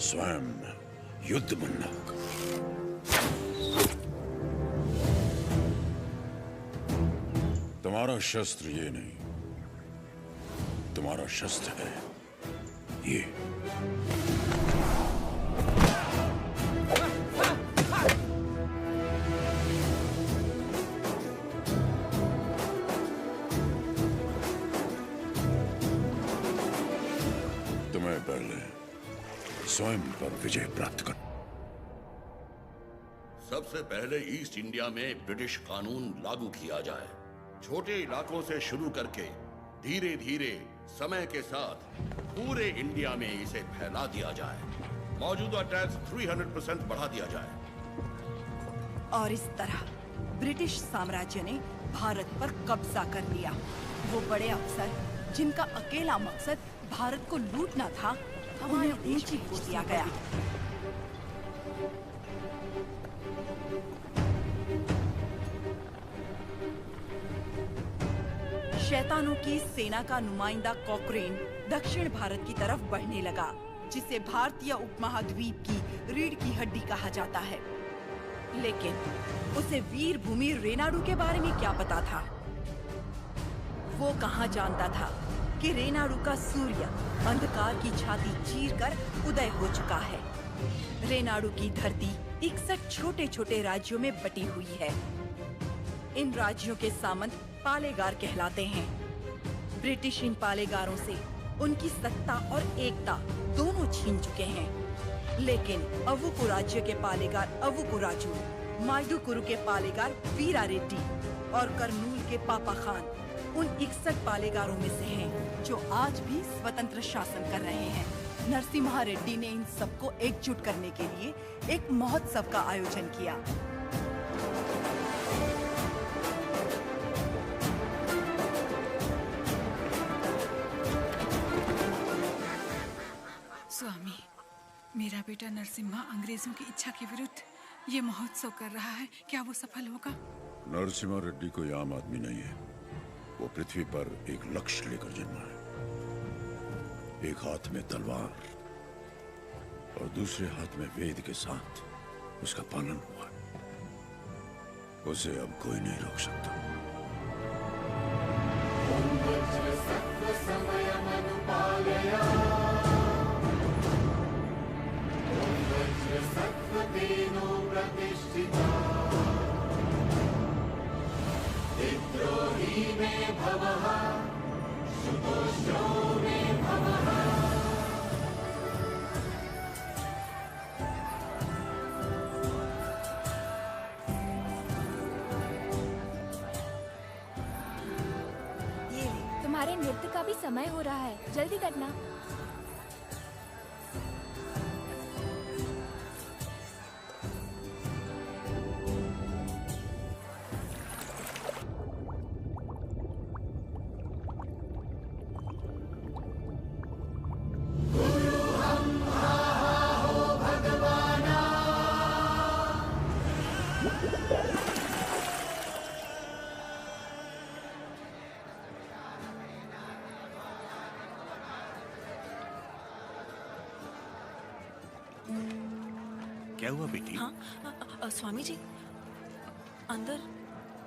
स्वयं युद्ध बंधक। तुम्हारा शस्त्र ये नहीं, तुम्हारा शस्त्र है ये। तुम्हें पहले स्वयं पर विजय प्राप्त कर। सबसे पहले ईस्ट इंडिया में ब्रिटिश कानून लागू किया जाए। छोटे इलाकों से शुरू करके धीरे धीरे समय के साथ पूरे इंडिया में इसे फैला दिया जाए। मौजूदा टैक्स 300% बढ़ा दिया जाए। और इस तरह ब्रिटिश साम्राज्य ने भारत पर कब्जा कर लिया। वो बड़े अफसर जिनका अकेला मकसद भारत को लूटना था, उन्हें ऊंची को दिया गया। शैतानों की सेना का नुमाइंदा कॉकरेन दक्षिण भारत की तरफ बढ़ने लगा, जिसे भारतीय उपमहाद्वीप की रीढ़ की हड्डी कहा जाता है। लेकिन उसे वीर भूमि रेनाडू के बारे में क्या पता था? वो कहाँ जानता था कि रेनाडू का सूर्य अंधकार की छाती चीरकर उदय हो चुका है। रेनाडू की धरती 61 छोटे छोटे राज्यों में बटी हुई है। इन राज्यों के सामंत पालेगार कहलाते हैं। ब्रिटिश इन पालेगारों से उनकी सत्ता और एकता दोनों छीन चुके हैं। लेकिन अवुकु राज्य के पालेगार अवुकु राजू, माइदुकुरु के पालेगार वीरा रेड्डी और कर्नूल के पापा खान उन 61 पालेगारों में से हैं, जो आज भी स्वतंत्र शासन कर रहे हैं। नरसिम्हा रेड्डी ने इन सबको एकजुट करने के लिए एक महोत्सव का आयोजन किया। स्वामी, मेरा बेटा नरसिम्हा अंग्रेजों की इच्छा के विरुद्ध ये महोत्सव कर रहा है। क्या वो सफल होगा? नरसिम्हा रेड्डी कोई आम आदमी नहीं है। वो पृथ्वी पर एक लक्ष्य लेकर जन्मा है। एक हाथ में तलवार और दूसरे हाथ में वेद के साथ उसका पालन हुआ। उसे अब कोई नहीं रोक सकता। विद्रोही में भवः, शुतोष्णो में भवः। ये तुम्हारे नृत्य का भी समय हो रहा है, जल्दी करना। क्या हुआ बेटी? हाँ, स्वामी जी, अंदर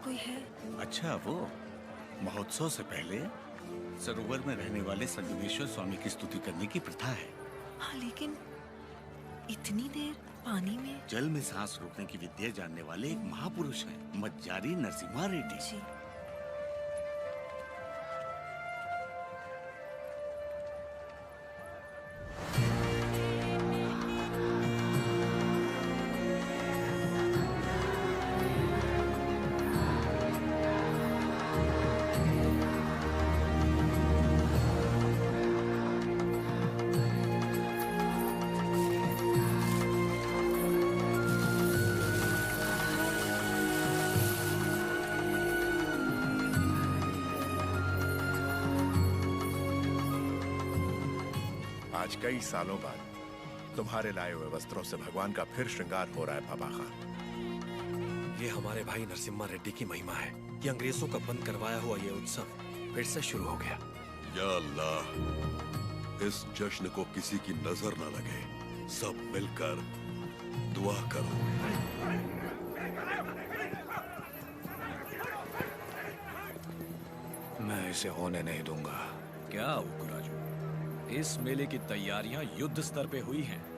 कोई है? अच्छा, वो महोत्सव से पहले सरोवर में रहने वाले संगमेश्वर स्वामी की स्तुति करने की प्रथा है। हाँ, लेकिन इतनी देर पानी में? जल में सांस रोकने की विद्या जानने वाले एक महापुरुष हैं, मज्जारी नरसिम्हा रेड्डी जी। आज कई सालों बाद तुम्हारे लाए हुए वस्त्रों से भगवान का फिर श्रृंगार हो रहा है पापा खान। ये हमारे भाई नरसिम्हा रेड्डी की महिमा है कि अंग्रेजों का बंद करवाया हुआ ये उत्सव फिर से शुरू हो गया। या अल्लाह, इस जश्न को किसी की नजर न लगे। सब मिलकर दुआ करो। मैं इसे होने नहीं दूंगा। क्या उकराजू, इस मेले की तैयारियां युद्ध स्तर पे हुई हैं।